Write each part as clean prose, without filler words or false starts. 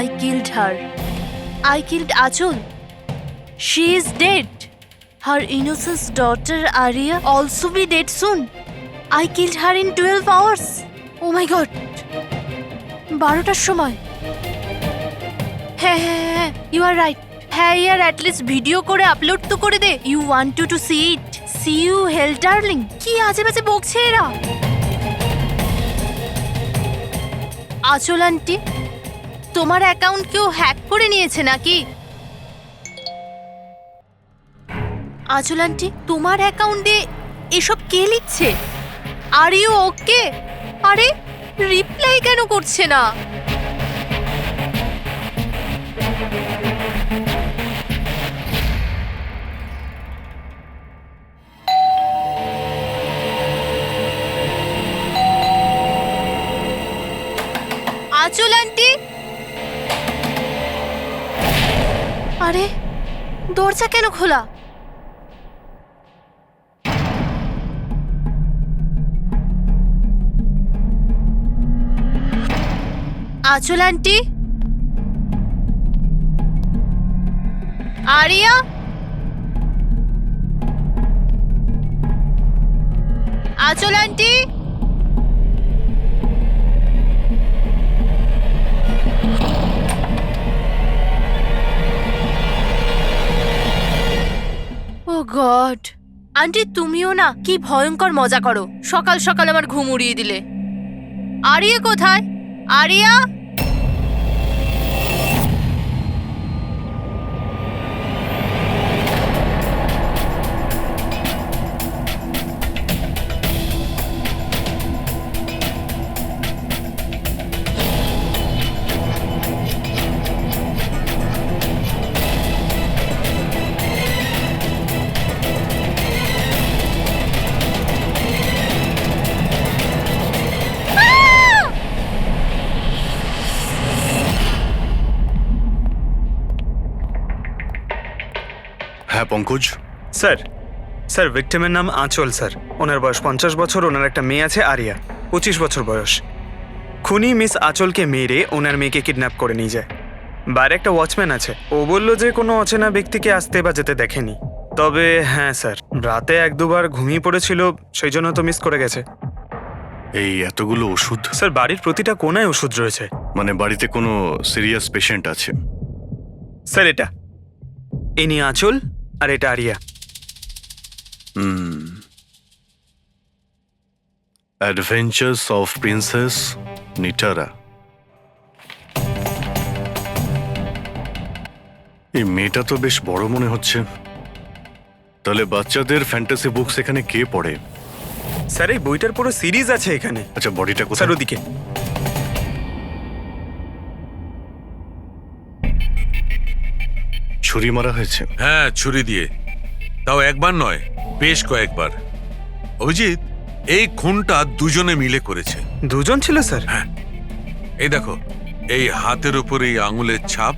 I killed her. I killed Achul. She is dead. Her innocent daughter Arya also be dead soon. I killed her in 12 hours. Oh my god. 12টার সময়। হ্যাঁ, you are right. হ্যাঁ ইয়ার at least video করে upload তো করে দে। You want to see it. See you hell darling. কি আজে বাজে বকছে এরা। আচল আন্টি, তোমার অ্যাকাউন্ট কেউ হ্যাক করে নিয়েছে নাকি? আচল আন্টি, তোমার অ্যাকাউন্ট দিয়ে এসব কে লিখছে? Are you okay? আরে রিপ্লাই কেন করছে না? আচল আন্টি, আরে দরজা কেন খোলা? আচল আন্টি, আরিয়া, আচল আন্টি, ও গড, আন্টি তুমিও না কি ভয়ঙ্কর মজা করো। সকাল সকাল আমার ঘুম উড়িয়ে দিলে। আরিয়া কোথায়? আরিয়া, হ্যাঁ পঙ্কজ। স্যার ভিক্টিমের নাম আঁচল স্যার। ওনার বয়স 50 বছর। ওনার একটা মেয়ে আছে আরিয়া, 25 বছর বয়স। খুনি মিস আঁচলকে মেরে ওনার মেয়েকে কিডন্যাপ করে নিয়ে যায়। বাইরে একটা ওয়াচম্যান আছে, ও বললো যে কোনো অচেনা ব্যক্তিকে আসতে বা যেতে দেখেনি। তবে হ্যাঁ স্যার, রাতে 1-2 বার ঘুমিয়ে পড়েছিল, সেই জন্য তো মিস করে গেছে। এই এতগুলো ওষুধ? স্যার বাড়ির প্রতিটা কোনায় ওষুধ রয়েছে। মানে বাড়িতে কোনো সিরিয়াস পেশেন্ট আছে? স্যার এটা ইনি আঁচল আর এটা Aria. Adventures of princess Nitara. এই মেয়েটা তো বেশ বড় মনে হচ্ছে। তাহলে বাচ্চাদের ফ্যান্টাসি বুকস এখানে কে পড়ে? স্যার এই বইটার পুরো সিরিজ আছে এখানে। আচ্ছা বডিটা কোথায়? স্যার ওদিকে। ছুরি মারা হয়েছে? হ্যাঁ, ছুরি দিয়ে। তাও একবার নয়, বেশ কয়েকবার। অভিজিৎ, এই খুনটা দুজনে মিলে করেছে। দুজন ছিল স্যার? হ্যাঁ, এই দেখো, এই হাতের উপর এই আঙুলের ছাপ।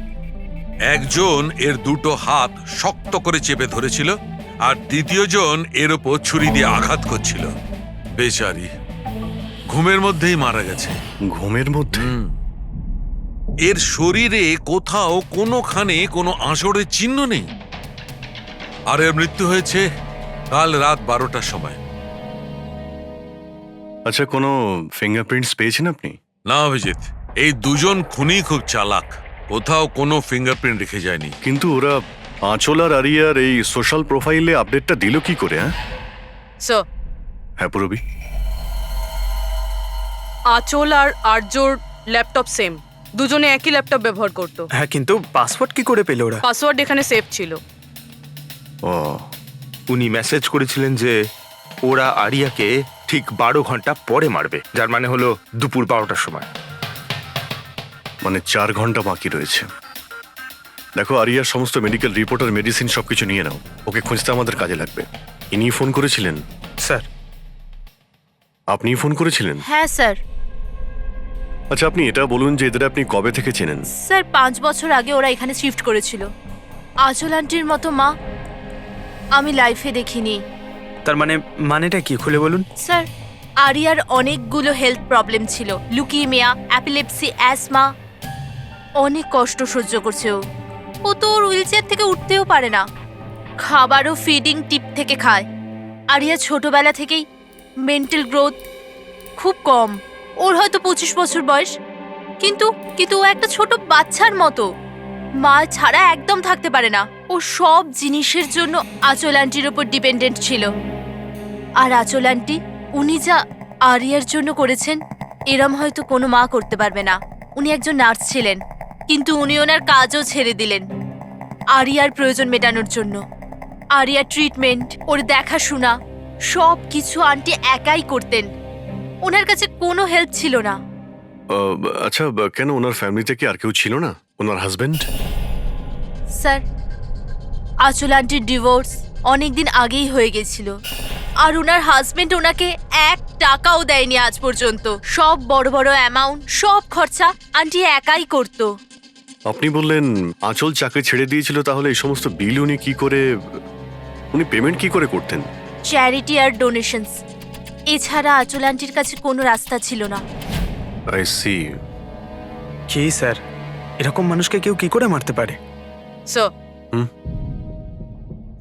একজন এর দুটো হাত শক্ত করে চেপে ধরেছিল, আর দ্বিতীয় জন এর উপর ছুরি দিয়ে আঘাত করছিল। বেচারি ঘুমের মধ্যেই মারা গেছে। ঘুমের মধ্যে? এর শরীরে কোথাও কোনোখানে কোনো আঁচড়ের চিহ্ন নেই। আর এর মৃত্যু হয়েছে কাল রাত 12টার সময়। আচ্ছা কোনো ফিঙ্গারপ্রিন্টস পেয়েছেন আপনি? না অভিজিৎ, এই দুজন খুনি খুব চালাক, কোথাও কোনো ফিঙ্গারপ্রিন্ট রেখে যায়নি। কিন্তু ওরা আঁচল আর আরিয়ার এই সোশ্যাল প্রোফাইলে আপডেটটা দিল কি করে? হ্যাঁ পুরবি। আঁচল আর আর্যর ল্যাপটপ সেম, দুজনে একই ল্যাপটপ ব্যবহার করতো। হ্যাঁ, কিন্তু পাসওয়ার্ড কি করে পেল ওরা? পাসওয়ার্ড এখানে সেভ ছিল। ও, উনি মেসেজ করেছিলেন যে ওরা আরিয়াকে ঠিক 12 ঘন্টা পরে মারবে, যার মানে হলো দুপুর 12টার সময়। মানে 4 ঘন্টা বাকি রয়েছে। দেখো আরিয়ার সমস্ত মেডিকেল রিপোর্ট আর মেডিসিন সবকিছু নিয়ে নাও, ওকে খুঁজতে আমাদের কাজে লাগবে। ইনি ফোন করেছিলেন? স্যার আপনি ফোন করেছিলেন? হ্যাঁ স্যার। আচ্ছা আপনি এটা বলুন যে এদের আপনি কবে থেকে চেনেন? স্যার 5 বছর আগে ওরা এখানে শিফট করেছিল। আঁচল আন্টির মতো মা আমি লাইফে দেখিনি। তার মানেটা কি খুলে বলুন? স্যার আরিয়ার অনেকগুলো হেলথ প্রবলেম ছিল, লুকিমিয়া, অ্যাপিলেপসি, অ্যাসমা। অনেক কষ্ট সহ্য করছে ও তো ওর হুইল চেয়ার থেকে উঠতেও পারে না, খাবারও ফিডিং টিপ থেকে খায়। আরিয়া ছোটবেলা থেকেই মেন্টাল গ্রোথ খুব কম, ওর হয়তো 25 বছর বয়স, কিন্তু কিন্তু ও একটা ছোট বাচ্চার মতো, মা ছাড়া একদম থাকতে পারে না। ও সব জিনিসের জন্য আঁচল আন্টির ওপর ডিপেন্ডেন্ট ছিল। আর আঁচল আন্টি উনি যা আরিয়ার জন্য করেছেন এরম হয়তো কোনো মা করতে পারবে না। উনি একজন নার্স ছিলেন, কিন্তু উনি ওনার কাজও ছেড়ে দিলেন আরিয়ার প্রয়োজন মেটানোর জন্য। আরিয়ার ট্রিটমেন্ট, ওর দেখাশোনা সব কিছু আন্টি একাই করতেন, ওনার কাছে কোনো হেল্প ছিল না। আচ্ছা, কেন ওনার ফ্যামিলিতে কি আর কেউ ছিল না? ওনার হাজবেন্ড? স্যার, আঁচল আন্টির ডিভোর্স অনেকদিন আগেই হয়ে গেছিল, আর ওনার হাজবেন্ড ওনাকে 1 টাকাও দেয়নি আজ পর্যন্ত। সব বড় বড় অ্যামাউন্ট, সব খরচা আন্টি একাই করতো। আপনি বললেন আঁচল চাকরি ছেড়ে দিয়েছিল, তাহলে এই সমস্ত বিল উনি পেমেন্ট কি করে করতেন? চ্যারিটি আর ডোনেশনস, এছাড়া আঁচল আন্টির কাছে কোনো রাস্তা ছিল না। I C. কি স্যার, এরকম মানুষকে কেউ কি করে মারতে পারে? স্যার হুম?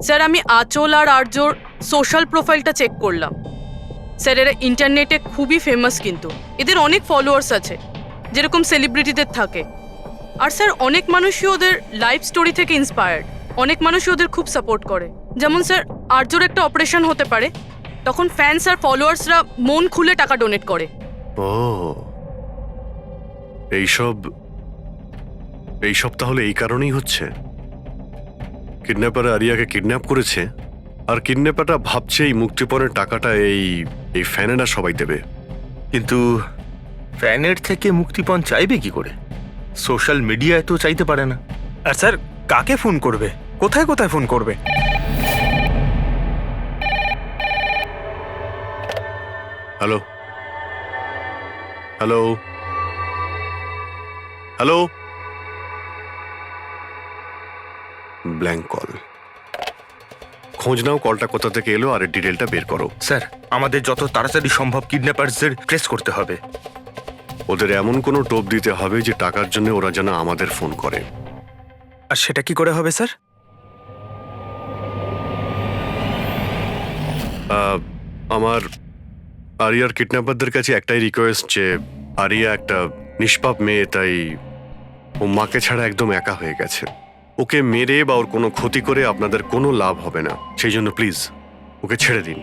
স্যার, আমি আঁচল আর আর্যর সোশ্যাল প্রোফাইলটা চেক করলাম। স্যার, এরা ইন্টারনেটে খুবই ফেমাস, কিন্তু এদের অনেক ফলোয়ার্স আছে যেরকম সেলিব্রিটিদের থাকে। আর স্যার, অনেক মানুষই ওদের লাইফ স্টোরি থেকে ইন্সপায়ার্ড, অনেক মানুষই ওদের খুব সাপোর্ট করে। যেমন স্যার, আর্যর একটা অপারেশন হতে পারে, তখন ফ্যান্স আর ফলোয়ার্সরা মন খুলে টাকা ডোনেট করে। ও, এইসব তাহলে এই কারণেই হচ্ছে। কিডন্যাপার আরিয়াকে কিডন্যাপ করেছে, আর কিডন্যাপারটা ভাবছে এই মুক্তিপণের টাকাটা এই ফ্যানেরা সবাই দেবে। কিন্তু ফ্যানের থেকে মুক্তিপণ চাইবে কি করে? সোশ্যাল মিডিয়ায় তো চাইতে পারে না। আর স্যার, কাকে ফোন করবে, কোথায় কোথায় ফোন করবে? Hello hello hello, blank call. খোঁজ নাও কলটা কোথা থেকে এলো আর এর ডিটেলটা বের করো। স্যার, আমাদের যত তাড়াতাড়ি সম্ভব কিডন্যাপারদের ট্রেস করতে হবে। ওদের এমন কোনো টোপ দিতে হবে যে টাকার জন্য ওরা যেন আমাদের ফোন করে। আর সেটা কি করে হবে স্যার? আমার আরিয়ার কিডন্যাপারদের কাছে একটাই রিকোয়েস্ট যে আরিয়া একটা নিষ্পাপ মেয়ে, তাই ও মাকে ছাড়া একদম একা হয়ে গেছে। ওকে মেরে বা ওর কোনো ক্ষতি করে আপনাদের কোনো লাভ হবে না, সেই জন্য প্লিজ ওকে ছেড়ে দিন।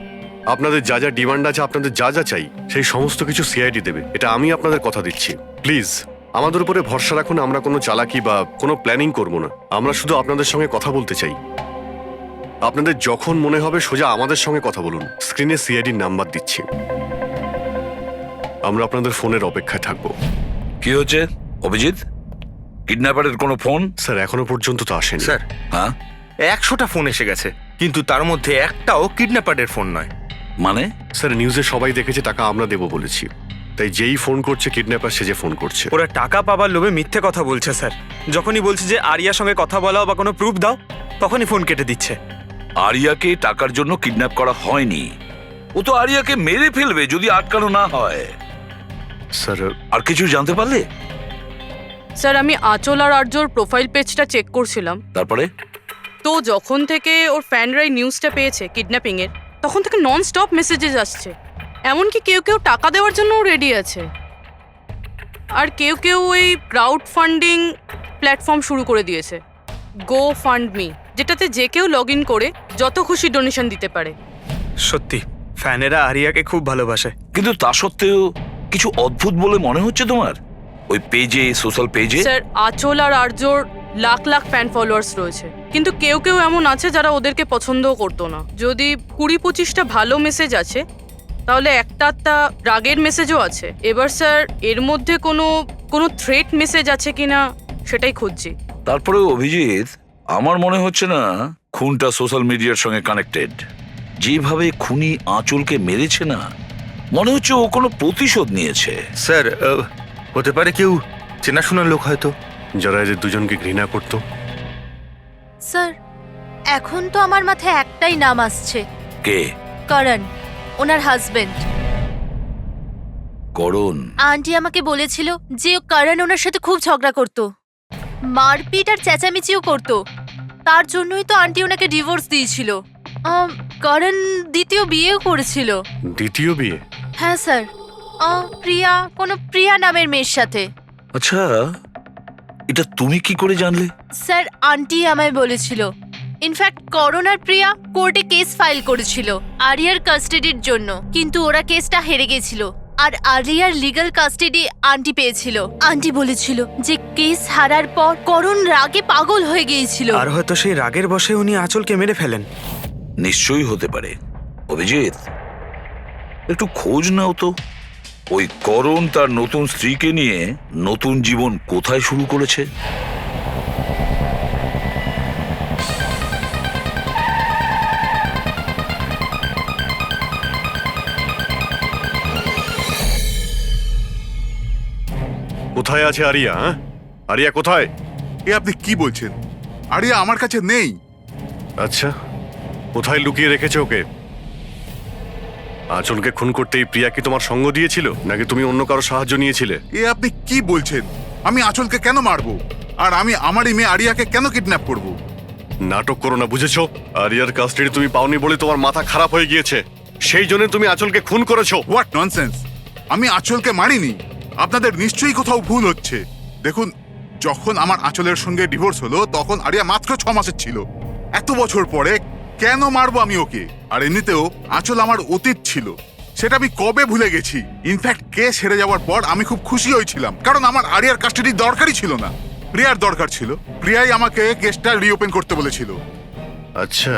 আপনাদের যা যা ডিমান্ড আছে, আপনাদের যা যা চাই, সেই সমস্ত কিছু সিআইডি দেবে, এটা আমি আপনাদের কথা দিচ্ছি। প্লিজ আমাদের উপরে ভরসা রাখুন, আমরা কোনো চালাকি বা কোনো প্ল্যানিং করব না। আমরা শুধু আপনাদের সঙ্গে কথা বলতে চাই। আপনাদের যখন মনে হবে সোজা আমাদের সঙ্গে কথা বলুন। স্ক্রিনে সিআইডির নাম্বার দিচ্ছি, আমরা আপনাদের ফোনের অপেক্ষায় থাকবো। কি হচ্ছে অভিজিৎ? কিডন্যাপারের কোনো ফোন? স্যার, এখনো পর্যন্ত তো আসেনি। স্যার, হ্যাঁ 100টা ফোন এসে গেছে, কিন্তু তার মধ্যে একটাও কিডন্যাপারের ফোন নয়। মানে? স্যার, নিউজে সবাই দেখেছে টাকা আমরা দেবো বলেছি, তাই যেই ফোন করছে কিডন্যাপার সেজে ফোন করছে। ওরা টাকা পাবার লোভে মিথ্যে কথা বলছে স্যার। যখনই বলছে যে আরিয়ার সঙ্গে কথা বলাও বা কোনো প্রুফ দাও, তখনই ফোন কেটে দিচ্ছে। আরিয়াকে টাকার জন্য কিডন্যাপ করা হয়নি, ও তো আরিয়াকে মেরে ফেলবে যদি আটকানো না হয়। স্যার, আর কিছু জানতে পারলে? স্যার, আমি আঁচল আর আর্যর প্রোফাইল পেজটা চেক করছিলাম, তারপরে? তো যখন থেকে ওর ফ্যানরাই নিউজটা পেয়েছে কিডন্যাপিংয়ের, তখন থেকে নন স্টপ মেসেজেস আসছে। এমনকি কেউ কেউ টাকা দেওয়ার জন্যও রেডি আছে, আর কেউ কেউ ওই ক্রাউড ফান্ডিং প্ল্যাটফর্ম শুরু করে দিয়েছে, গো ফান্ড মি, যেটাতে যে কেউ লগ ইন করে যত খুশি ডোনেশন দিতে পারে। সত্যি ফ্যানেরা আরিয়াকে খুব ভালোবাসে। কিন্তু তা সত্ত্বেও কিছু অদ্ভুত বলে মনে হচ্ছে তোমার ওই পেজে, সোশ্যাল পেজে। স্যার, আঁচল আর আর্যর লাখ লাখ ফ্যান ফলোয়ার্স রয়েছে, কিন্তু কেউ কেউ এমন আছে যারা ওদেরকে পছন্দও করতো না। যদি 20-25টা ভালো মেসেজ আছে, তাহলে একটা রাগের মেসেজও আছে। এবার স্যার, এর মধ্যে কোনো থ্রেট মেসেজ আছে কিনা সেটাই খুঁজছি। তারপরে অভিজিৎ, আমার মনে হচ্ছে না খুনটা সোশ্যাল মিডিয়ার সঙ্গে কানেক্টেড। যেভাবে খুনি আঁচলকে মেরেছে না, মনে হচ্ছে ও কোনো প্রতিশোধ নিয়েছে। স্যার, হতে পারে কেউ চেনাশোনার লোক হয়তো, যারা এদের দুজনকে ঘৃণা করতো। স্যার, এখন তো আমার মাথায় একটাই নাম আসছে, কে? করণ, ওনার হাজবেন্ড। করণ? আন্টি আমাকে বলেছিল যে করণ ওনার সাথে খুব ঝগড়া করতো। মারপিট আর চেঁচামেচিও করতো। তার জন্যই তো আন্টি ওনাকে ডিভোর্স দিয়েছিল। করণ দ্বিতীয় বিয়েও করেছিল। দ্বিতীয় বিয়ে? হ্যাঁ স্যার, প্রিয়া নামের মেয়ের সাথে। আচ্ছা, এটা তুমি কি করে জানলে? স্যার, আন্টি আমায় বলেছিল। ইনফ্যাক্ট করণ আর প্রিয়া কোর্টে কেস ফাইল করেছিল আরিয়ার কাস্টাডির জন্য, কিন্তু ওরা কেসটা হেরে গেছিল আর আরিয়ার লিগ্যাল কাস্টাডি আন্টি পেয়েছিল। আন্টি বলেছিল যে কেস হারার পর করণ রাগে পাগল হয়ে গিয়েছিল। আর হয়তো সেই রাগের বশে উনি আঁচলকে মেরে ফেলেন। নিশ্চয়ই হতে পারে। অভিজিৎ, একটু খোঁজ নাও তো, ওই করণ তার নতুন স্ত্রীকে নিয়ে নতুন জীবন কোথায় শুরু করেছে। কোথায় আছে আরিয়া? আরিয়া কোথায়? এ আপনি কি বলছেন? আরিয়া আমার কাছে নেই। আচ্ছা, কোথায় লুকিয়ে রেখেছে ওকে? আঁচলকে খুন করতেই প্রিয়া কি তোমার সঙ্গ দিয়েছিল, নাকি তুমি অন্য কারো সাহায্য নিয়েছিলে? এ আপনি কি বলছেন? আমি আঁচলকে কেন মারবো? আর আমি আমারই মেয়ে আরিয়াকে কেন কিডন্যাপ করব? নাটক করো না, বুঝেছো? আরিয়ার কাস্টাডি তুমি পাওনি বলে তোমার মাথা খারাপ হয়ে গিয়েছে, সেই জন্য তুমি আঁচলকে খুন করেছো। What nonsense! আমি আঁচলকে মারিনি। আপনাদের নিশ্চয়ই কোথাও ভুল হচ্ছে। দেখুন, যখন আমার আঁচলের সঙ্গে ডিভোর্স হলো তখন আরিয়া মাত্র 6 মাসের ছিল। এত বছর পরে কেন মারবো আমি ওকে? আর এমনিতেও আঁচল আমার অতীত ছিল, সেটা আমি কবে ভুলে গেছি। ইনফ্যাক্ট কেস হেরে যাওয়ার পর আমি খুব খুশি হয়েছিলাম, কারণ আমার আরিয়ার কাস্টাডি দরকারই ছিল না, প্রিয়ার দরকার ছিল। প্রিয়াই আমাকে কেসটা রিওপেন করতে বলেছিল। আচ্ছা,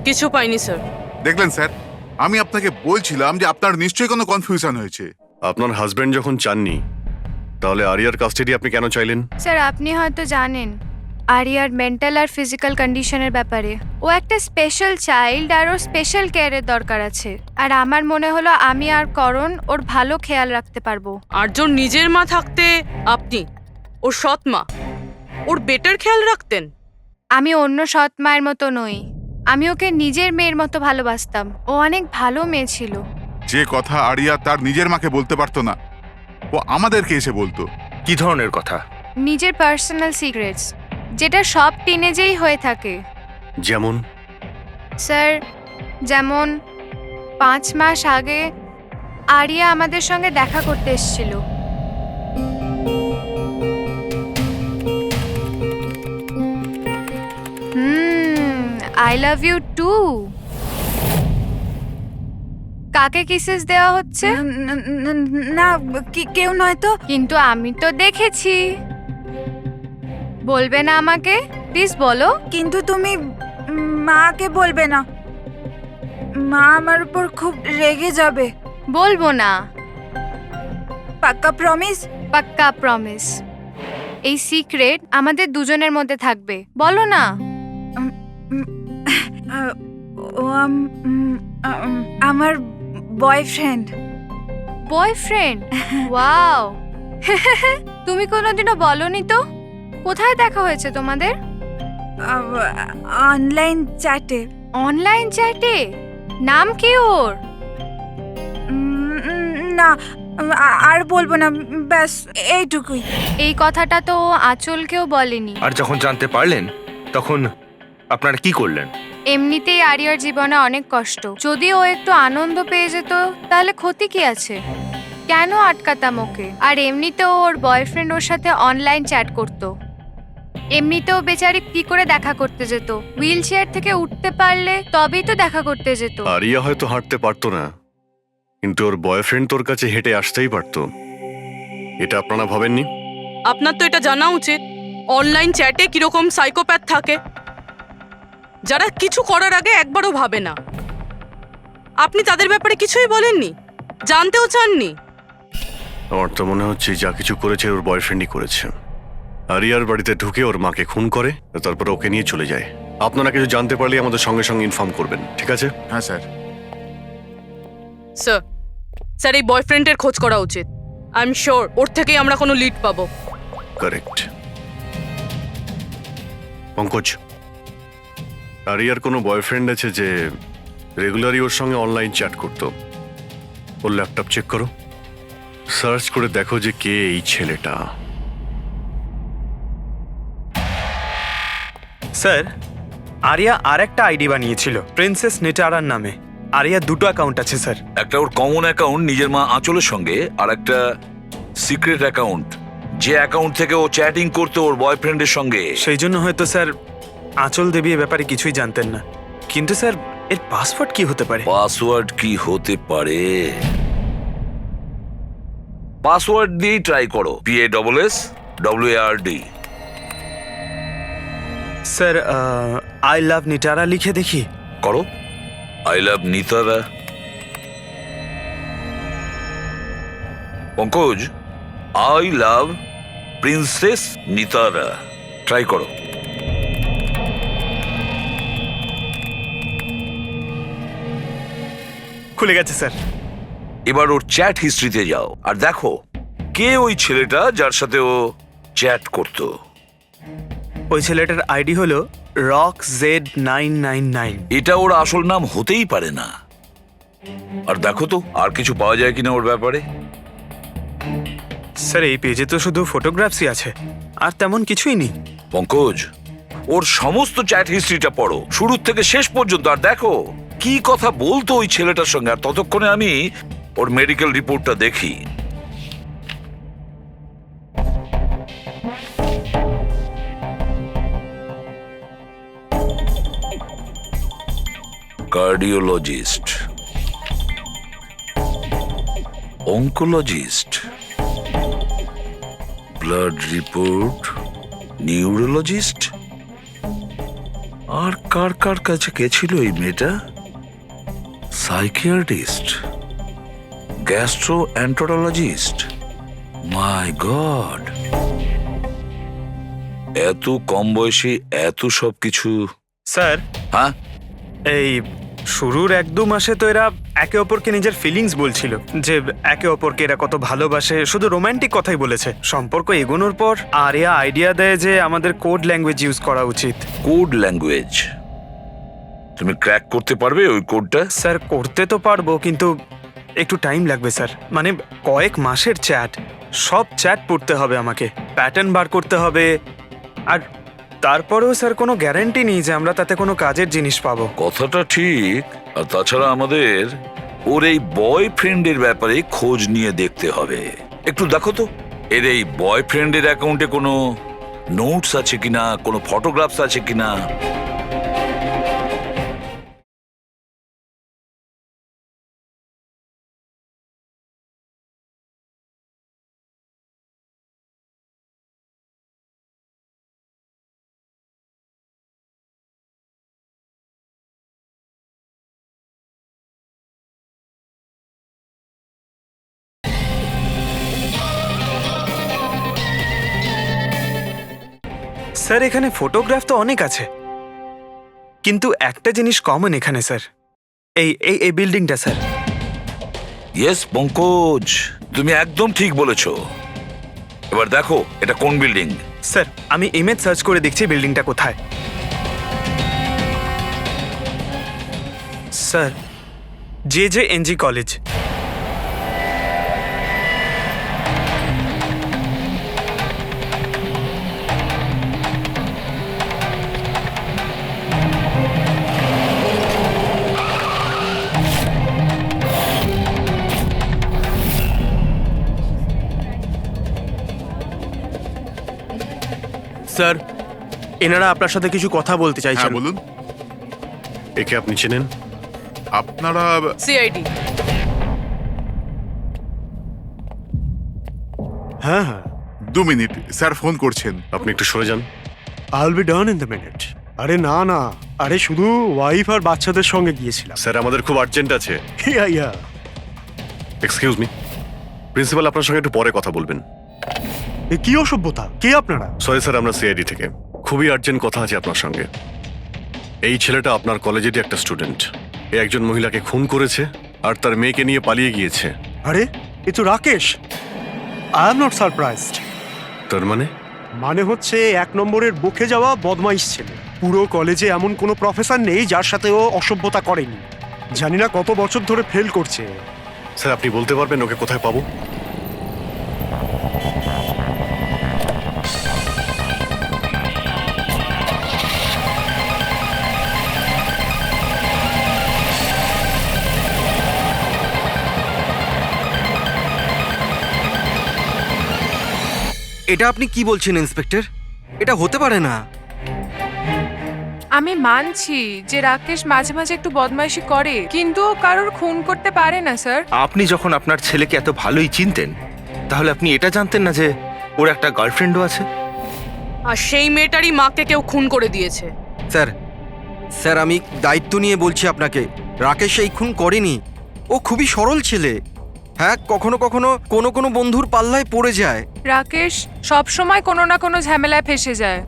কিছু পাইনি স্যার। দেখলেন স্যার, আমি আপনাকে বলছিলাম যে আপনার নিশ্চয়ই কোনো কনফিউশন হয়েছে। আপনার হাজবেন্ড যখন চাননি, তাহলে আরিয়ার কাস্টাডি আপনি কেন চাইলেন? স্যার, আপনি হয়তো জানেন আরিয়ার মেন্টাল আর ফিজিক্যাল কন্ডিশনের ব্যাপারে। ও একটা স্পেশাল চাইল্ড আর ওর স্পেশাল কেয়ারের দরকার আছে। আর আমার মনে হলো আমি আর করণ ওর ভালো খেয়াল রাখতে পারবো। আর্যর নিজের মা থাকতে আপনি ওর সৎ মা, ওর বেটার খেয়াল রাখতেন। আমি অন্য সৎ মায়ের মতো নই, আমি ওকে নিজের মেয়ের মতো ভালোবাসতাম। ও অনেক ভালো মেয়ে ছিল। যে কথা আরিয়া তার নিজের মাকে বলতে পারতো না, ও আমাদেরকে এসে বলতো। কি ধরনের কথা? নিজের পার্সোনাল সিক্রেটস, যেটা সব টিনেজেই হয়ে থাকে। যেমন? স্যার, যেমন 5 মাস আগে আরিয়া আমাদের সঙ্গে দেখা করতে এসেছিল। I love you too. কাকে কিসেস দেওয়া হচ্ছে? না, কেউ নয় তো। কিন্তু আমি তো দেখেছি। বলবে না আমাকে? প্লিজ বলো। কিন্তু তুমি মাকে বলবে না, মা আমার উপর খুব রেগে যাবে। বলবো না। পাক্কা প্রমিস? পাক্কা প্রমিস। এই সিক্রেট আমাদের দুজনের মধ্যে থাকবে। বলো না। ও আমার বয়ফ্রেন্ড। বয়ফ্রেন্ড? ওয়াও। তুমি কোনোদিনও বলনি তো। কোথায় দেখা হয়েছে তোমাদের? অনলাইন চ্যাটে। অনলাইন চ্যাটে? নাম কি ওর? না, আর বলবো না, ব্যাস এইটুকুই। এই কথাটা তো ও আঁচলকেও বলেনি। আর যখন জানতে পারলেন তখন আপনারা কি করলেন? এমনিতেই আরিয়ার জীবনে অনেক কষ্ট। যদি ও একটু আনন্দ পেয়ে যেত তাহলে ক্ষতি কি আছে? কেন আটকাতাম ওকে? আর এমনিতেও ওর বয়ফ্রেন্ড ওর সাথে অনলাইন চ্যাট করতো। এমনিতেও বেচারি কি করে দেখা করতে যেত? হুইল চেয়ার থেকে উঠতে পারলে তবেই তো দেখা করতে যেত। আরিয়া হয়তো হাঁটতে পারতো না, কিন্তু ওর বয়ফ্রেন্ড তোর কাছে হেঁটে আসতেই পারতো। এটা আপনারা ভাবেননি? আপনার তো এটা জানা উচিত অনলাইন চ্যাটে কিরকম সাইকোপ্যাথ থাকে, যারা কিছু করার আগে একবারও ভাবে না। আপনি তাদের ব্যাপারে কিছুই বলেননি, জানতেও চাননি। আমার তো মনে হচ্ছে যা কিছু করেছে ওর বয়ফ্রেন্ডই করেছে। আরিয়ার বাড়িতে ঢুকে ওর মাকে খুন করে, তারপর ওকে নিয়ে চলে যায়। আপনারা কিছু জানতে পারলে আমাদের সঙ্গে সঙ্গে ইনফর্ম করবেন, ঠিক আছে? হ্যাঁ স্যার। স্যার, স্যার এই বয়ফ্রেন্ডের খোঁজ করা উচিত। আই এম শিওর ওর থেকেই আমরা কোনো লিড পাবো। কারেক্ট। পঙ্কজ, আরিয়ার কোনো বয়ফ্রেন্ড আছে যে রেগুলারই ওর সঙ্গে অনলাইন চ্যাট করতো? ওর ল্যাপটপ চেক করো, সার্চ করে দেখো যে কে এই ছেলেটা। স্যার আরিয়া আর একটা আইডি বানিয়েছিল প্রিন্সেস নিটারার নামে। আরিয়ার দুটো অ্যাকাউন্ট আছে স্যার। একটা ওর কমন অ্যাকাউন্ট নিজের মা আঁচলের সঙ্গে, আর একটা সিক্রেট অ্যাকাউন্ট, যে অ্যাকাউন্ট থেকে ও চ্যাটিং করতো ওর বয়ফ্রেন্ডের সঙ্গে। সেই জন্য হয়তো স্যার আঁচল দেবী এ ব্যাপারে কিছুই জানতেন না। কিন্তু স্যার এর পাসওয়ার্ড কি হতে পারে? পাসওয়ার্ড কি হতে পারে? পাসওয়ার্ড দিয়েই ট্রাই করো, PASSWARD। Sir I love Nitara লিখে দেখি। করো, I love Nitara. Pankaj, I love princess Nitara, try করো। খুলে গেছে স্যার। এবার ওর চ্যাট হিস্ট্রিতে যাও আর দেখো কে ওই ছেলেটা যার সাথে ও চ্যাট করতো। ওই ছেলেটার আইডি হলো RockZ999। এটা ওর আসল নাম হতেই পারে না। আর দেখো তো আর কিছু পাওয়া যায় কিনা ওর ব্যাপারে। স্যার এই পেজে তো শুধু ফটোগ্রাফসই আছে, আর তেমন কিছুই নেই। পঙ্কজ, ওর সমস্ত চ্যাট হিস্ট্রিটা পড়ো শুরু থেকে শেষ পর্যন্ত, আর দেখো কি কথা বলতো ওই ছেলেটার সঙ্গে। আর ততক্ষণে আমি ওর মেডিকেল রিপোর্টটা দেখি। Cardiologist, oncologist, blood report, neurologist. আর কার কার কাছে গেছিল এই মেয়েটা? Psychiatrist, gastroenterologist. মাই গড, এত কম বয়সে এত সব কিছু। স্যার হ্যাঁ, এই শুরুর 1-2 মাসে তো এরা একে অপরকে নিজের ফিলিংস বলছিল, যে একে অপরকে এরা কত ভালোবাসে, শুধু রোমান্টিক কথাই বলেছে। সম্পর্ক এগোনোর পর আরিয়া আইডিয়া দেয় যে আমাদের কোড ল্যাঙ্গুয়েজ ইউজ করা উচিত। Code language? তুমি ক্র্যাক করতে পারবে ওই কোডটা? স্যার করতে তো পারবো, কিন্তু একটু টাইম লাগবে স্যার। মানে কয়েক মাসের চ্যাট, সব চ্যাট পড়তে হবে আমাকে, প্যাটার্ন বার করতে হবে। আর তারপরেও স্যার কোনো গ্যারান্টি নেই যে আমরা তাতে কোনো কাজের জিনিস পাবো। কথাটা ঠিক। আর তাছাড়া আমাদের ওর এই বয়ফ্রেন্ডের ব্যাপারে খোঁজ নিয়ে দেখতে হবে। একটু দেখো তো এর এই বয়ফ্রেন্ডের অ্যাকাউন্টে কোনো নোটস আছে কিনা, কোনো ফটোগ্রাফস আছে কিনা। স্যার এখানে ফটোগ্রাফ তো অনেক আছে, কিন্তু একটা জিনিস কমন এখানে স্যার, এই এই এই বিল্ডিংটা স্যার। ইয়েস পঙ্কজ, তুমি একদম ঠিক বলেছো। এবার দেখো এটা কোন বিল্ডিং। স্যার আমি ইমেজ সার্চ করে দেখছি বিল্ডিংটা কোথায়। Sir JJNG college. স্যার এনারা আপনার সাথে কিছু কথা বলতে চাইছেন। হ্যাঁ বলুন। একে আপনি চেনেন? আপনারা সিআইডি। হ্যাঁ হ্যাঁ, 2 মিনিট, স্যার ফোন করছেন। আপনি একটু সরে যান। I will be done in the minute. আরে না না, আরে শুধু ওয়াইফ আর বাচ্চাদের সঙ্গে গিয়েছিলাম। স্যার আমাদের খুব আর্জেন্ট আছে। ইয়া ইয়া। এক্সকিউজ মি, প্রিন্সিপাল আপনার সঙ্গে একটু পরে কথা বলবেন। এ কি অসভ্যতা? কে আপনারা? সরি স্যার, আমরা সিআইডি থেকে। খুবই আর্জেন্ট কথা আছে আপনার সঙ্গে। এই ছেলেটা আপনার কলেজেরই একটা স্টুডেন্ট। এ একজন মহিলাকে খুন করেছে আর তার মেয়েকে নিয়ে পালিয়ে গিয়েছে। আরে এ তো Rakesh. I am not surprised. তার মানে হচ্ছে 1 নম্বরের বকে যাওয়া বদমাইশ ছেলে। পুরো কলেজে এমন কোনো প্রফেসর নেই যার সাথে ও অসভ্যতা করেনি। জানি না কত বছর ধরে ফেল করছে। স্যার আপনি বলতে পারবেন ওকে কোথায় পাবো? এটা আপনি কি বলছেন ইন্সপেক্টর? এটা হতে পারে না। আমি মানছি যে রাকেশ মাঝে মাঝে একটু বদমাইশি করে, কিন্তু ও কারোর খুন করতে পারে না স্যার। আপনি যখন আপনার ছেলেকে এত ভালোই চিনতেন, তাহলে আপনি এটা জানতেন না যে ওর একটা গার্লফ্রেন্ডও আছে? আর সেই মেয়েটারই মাকে কেউ খুন করে দিয়েছে। স্যার স্যার আমি দায়িত্ব নিয়ে বলছি আপনাকে, রাকেশ এই খুন করেনি। ও খুবই সরল ছেলে। হ্যাঁ, কখনো কখনো কোনো বন্ধুর পাল্লায় পড়ে যায়। রাকেশ সব সময় কোনো না কোনো ঝামেলায় ফেসে যায়,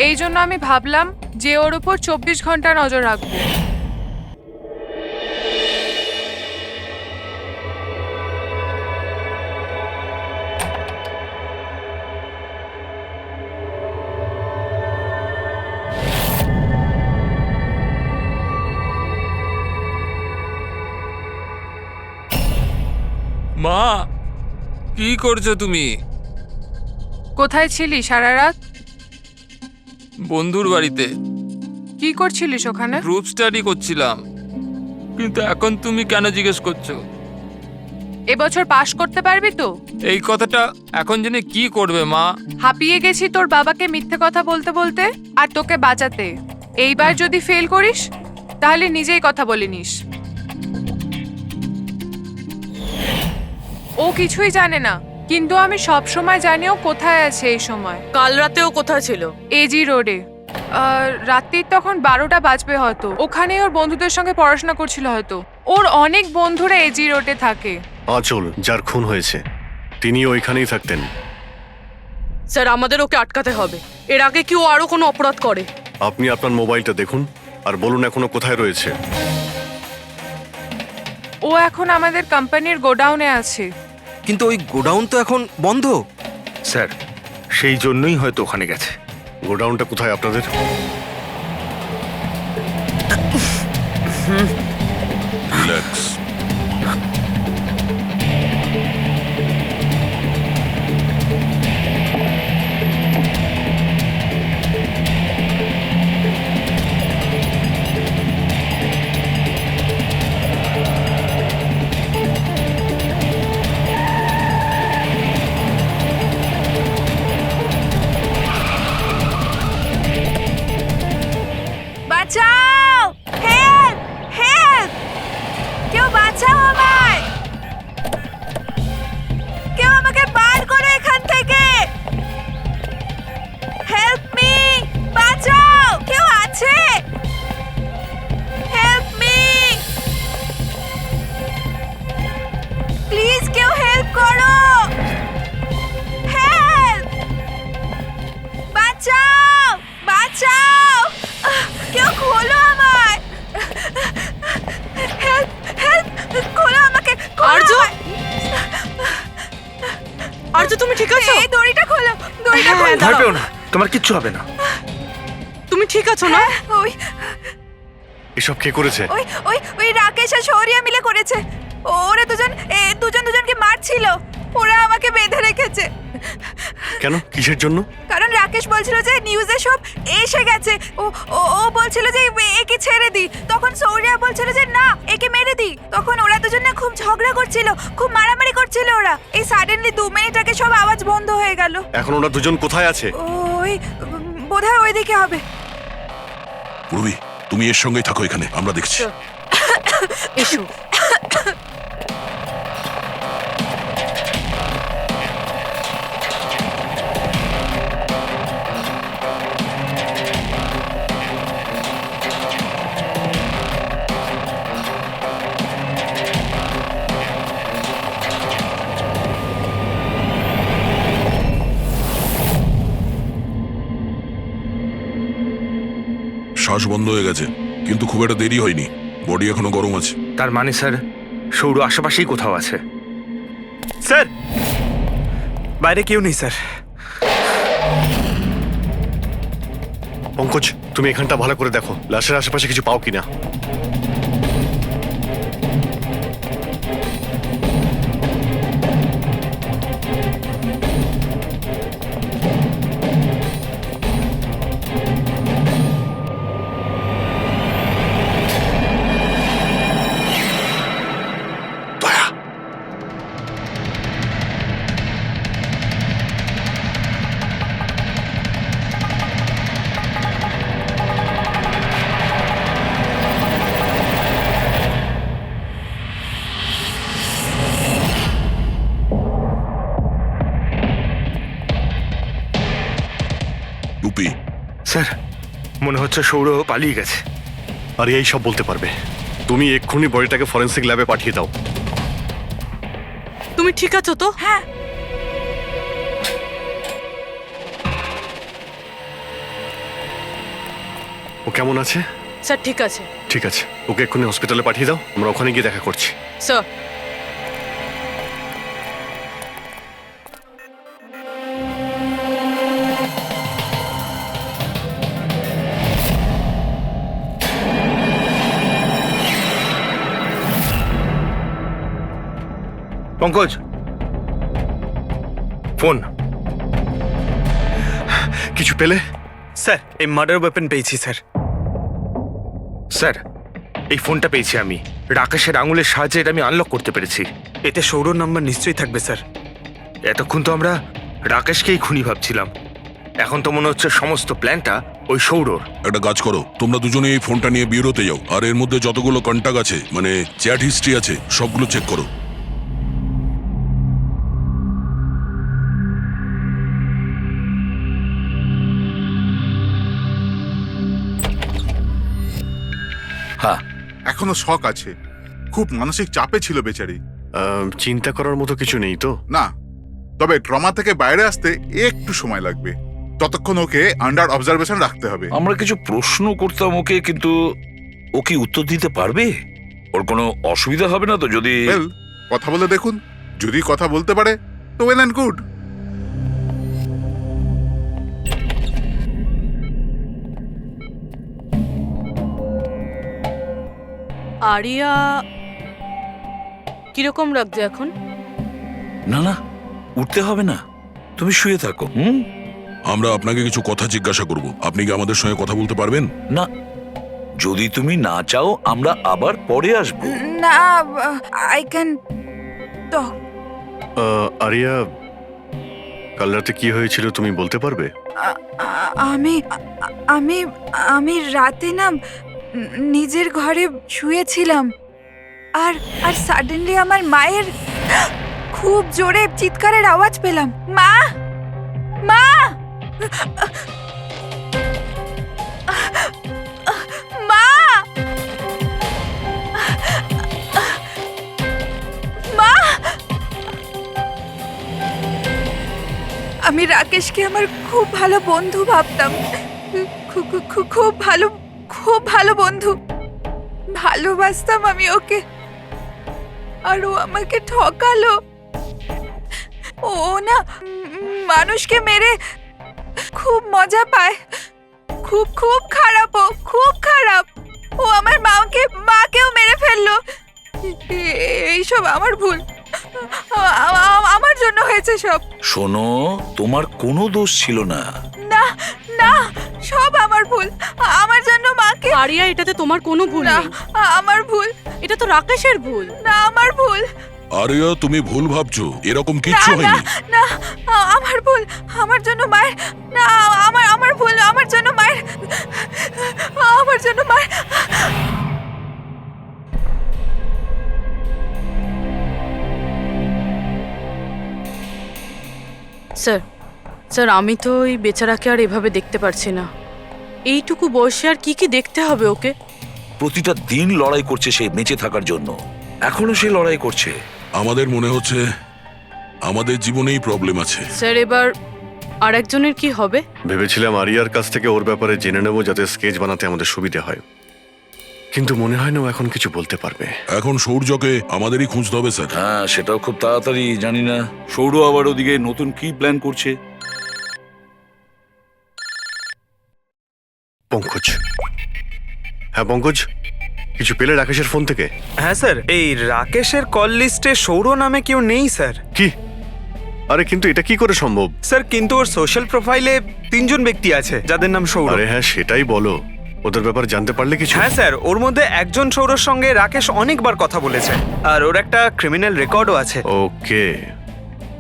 এই জন্য আমি ভাবলাম যে ওর উপর 24 ঘন্টা নজর রাখবো। মা, কি করছো তুমি? কোথায় ছিলি সারা রাত? বন্ধুর বাড়িতে কি করছিলিস ওখানে? গ্রুপ স্টাডি করছিলাম। কিন্তু এখন তুমি কেন জিজ্ঞেস করছো? এবছর পাশ করতে পারবি তো? এই কথাটা এখন জেনে কি করবে মা? হাঁপিয়ে গেছি তোর বাবাকে মিথ্যে কথা বলতে বলতে আর তোকে বাঁচাতে। এইবার যদি ফেল করিস তাহলে নিজেই কথা বলে নিস। ও কিছুই জানে না, কিন্তু আমি সব সময় জানি ও কোথায় আছে এই সময়। কাল রাতেও কোথায় ছিল? এজি রোডে। রাত্রির তখন 12টা বাজবে হয়তো। ওখানে ওর বন্ধুদের সঙ্গে পড়াশোনা করছিল হয়তো। ওর অনেক বন্ধুরা এজি রোডে থাকে। আঁচল যার খুন হয়েছে তিনি ওইখানেই থাকতেন। স্যার আমাদের ওকে আটকাতে হবে। এর আগে কি ও আরো কোনো অপরাধ করে? আপনি আপনার মোবাইলটা দেখুন আর বলুন এখনো কোথায় রয়েছে। ও এখন আমাদের কোম্পানির গোডাউনে আছে। কিন্তু ওই গোডাউন তো এখন বন্ধ। স্যার, সেই জন্যই হয়তো ওখানে গেছে। গোডাউনটা কোথায় আপনাদের? রিল্যাক্স। বাঁচাও! হেল্প! হেল্প! কেউ বাঁচাও আমায়! কেউ আমাকে বার করো এখান থেকে! Help me! বাঁচাও! কেউ আছে? Help me! প্লিজ কেউ হেল্প করো! হেল্প! বাঁচাও! বাঁচাও! কেউ খোলো আমায়! হেল্প! হেল্প! খোলো আমাকে! আর্য! আর্য তুমি ঠিক আছো? এই দড়িটা খোলো! দড়িটা খোলো! ভয় পেও না, তোমার কিচ্ছু হবে না। তুমি ঠিক আছো না? ওই এসব কে করেছে? ওই ওই ওই রাকেশ আর শৌরিয়া মিলে করেছে। ওরা দুজনকে মারছিল। ওরা আমাকে বেঁধে রেখেছে। কেন? কিসের জন্য? কারণ রাকেশ বলছিল যে নিউজে সব এসে গেছে। ও ও ও বলছিল যে একে ছেড়ে দি। তখন শৌরিয়া বলছিল যে না, একে মেরে দি। তখন ওরা দুজনে খুব ঝগড়া করছিল, খুব মারামারি করছিল ওরা। এই সাডেনলি 2 মিনিট আগে সব আওয়াজ বন্ধ হয়ে গেল। এখন ওরা দুজন কোথায় আছে? ওই বোধহয় ওইদিকে হবে। পূর্বী, তুমি এর সঙ্গেই থাকো, এখানে আমরা দেখছি। এসো। শ্বাস বন্ধ হয়ে গেছে, কিন্তু খুব একটা দেরি হয়নি। বডি এখনো গরম আছে। তার মানে স্যার, সৌর আশেপাশেই কোথাও আছে। স্যার, বাইরে কেউ নেই স্যার। পঙ্কজ, তুমি এখানটা ভালো করে দেখো, লাশের আশেপাশে কিছু পাও কিনা। মনে হচ্ছে সৌর পালিয়ে গেছে। আরিয়া এই সব বলতে পারবে। তুমি এক্ষুনি বডিটাকে ফরেন্সিক ল্যাবে পাঠিয়ে দাও। তুমি ঠিক আছো তো? হ্যাঁ। ও কেমন আছে? স্যার ঠিক আছে। ঠিক আছে, ওকে এক্ষুনি হসপিটালে পাঠিয়ে দাও, আমরা ওখানে গিয়ে দেখা করছি। Sir Pankaj, phone. কিছু পেলে? স্যার এই মার্ডার ওয়েপন পেয়েছি স্যার। স্যার, এই ফোনটা পেয়েছি আমি। রাকেশের আঙুলের সাহায্যে এটা আমি আনলক করতে পেরেছি। এতে সৌরভ নাম্বার নিশ্চয়ই থাকবে স্যার। এতক্ষণ তো আমরা রাকেশকেই খুনি ভাবছিলাম, এখন তো মনে হচ্ছে সমস্ত প্ল্যানটা ওই সৌরর। একটা কাজ করো, তোমরা দুজনে এই ফোনটা নিয়ে বিউরোতে যাও, আর এর মধ্যে যতগুলো কন্টাক্ট আছে, মানে চ্যাট হিস্ট্রি আছে, সবগুলো চেক করো। হ্যাঁ, এখনো শক আছে, খুব মানসিক চাপে ছিল বেচারি। চিন্তা করার মতো কিছু নেই তো? না, তবে ট্রমা থেকে বাইরে আসতে একটু সময় লাগবে। ততক্ষণ ওকে আন্ডার অবজারভেশন রাখতে হবে। আমরা কিছু প্রশ্ন করতাম ওকে, কিন্তু ও কি উত্তর দিতে পারবে? ওর কোনো অসুবিধা হবে না তো যদি? ওয়েল, কথা বলে দেখুন, যদি কথা বলতে পারে তো ওয়েল অ্যান্ড গুড। আরিয়া কিরকম লাগছে এখন? না না, উঠতে হবে না, তুমি শুয়ে থাকো। আমরা আপনাকে কিছু কথা জিজ্ঞাসা করব, আপনি কি আমাদের সঙ্গে কথা বলতে পারবেন? না, যদি তুমি না চাও আমরা আবার পরে আসবো। না, আই ক্যান টক। আরিয়া, কাল রাতে কি হয়েছিল তুমি বলতে পারবে? আমি আমি আমি রাতে না নিজের ঘরে শুয়েছিলাম, আর আর সাডেনলি আমার মায়ের খুব জোরে চিৎকারের আওয়াজ পেলাম। মা, মা, মা, মা। আমি রাকেশকে আমার খুব ভালো বন্ধু ভাবতাম, খুব ভালো বন্ধু ভালোবাসতাম আমি ওকে, আর ও আমাকে ঠকালো। ও না মানুষকে মেরে খুব মজা পায়, খুব খুব খারাপ, ও খুব খারাপ। ও আমার মাকেও মেরে ফেললো। এইসব আমার ভুল, আমার জন্য হয়েছে সব। শোনো, তোমার কোনো দোষ ছিল না। না না, সব আমার ভুল, আমার জন্য মাকে। আরিয়া, এটাতে তোমার কোনো ভুল না, নেই। আমার ভুল। এটা তো রাকেশের ভুল। না, আমার ভুল। আরিয়া, তুমি ভুল ভাবছো, এরকম না কিচ্ছু না হয়নি। না, আমার ভুল, আমার জন্য মায়ের। না, আমার ভুল, আমার জন্য মায়ের, আমার জন্য মায়ের। স্যার স্যার আমি তো ওই বেচারাকে আর এভাবে দেখতে পারছি না। এইটুকু বয়সে আর কি কি দেখতে হবে ওকে? প্রতিটা দিন লড়াই করছে সে বেঁচে থাকার জন্য, এখনো সে লড়াই করছে। আমাদের মনে হচ্ছে আমাদের জীবনেই প্রবলেম আছে। স্যার এবার আর একজনের কি হবে? ভেবেছিলাম আরিয়ার কাছ থেকে ওর ব্যাপারে জেনে নেব, যাতে স্কেচ বানাতে আমাদের সুবিধে হয়, কিন্তু মনে হয় না ও এখন কিছু বলতে পারবে। এখন সৌর্যকে আমাদেরই খুঁজতে হবে স্যার। হ্যাঁ, সেটাও খুব তাড়াতাড়ি। জানি না সৌর আবার ওদিকে নতুন কি প্ল্যান করছে। পঙ্কজ, হ্যাঁ পঙ্কজ, কিছু পেলে রাকেশের ফোন থেকে? হ্যাঁ স্যার, এই রাকেশের কল লিস্টে সৌর নামে কেউ নেই স্যার। কি? আরে কিন্তু এটা কি করে সম্ভব? স্যার কিন্তু ওর সোশ্যাল প্রোফাইলে 3 জন ব্যক্তি আছে যাদের নাম সৌর। আরে হ্যাঁ, সেটাই বলো, ওদের ব্যাপারে জানতে পারলে কিছু? হ্যাঁ স্যার, ওর মধ্যে একজন সৌরর সঙ্গে রাকেশ অনেকবার কথা বলেছে, আর ওর একটা ক্রিমিনাল রেকর্ডও আছে। ওকে,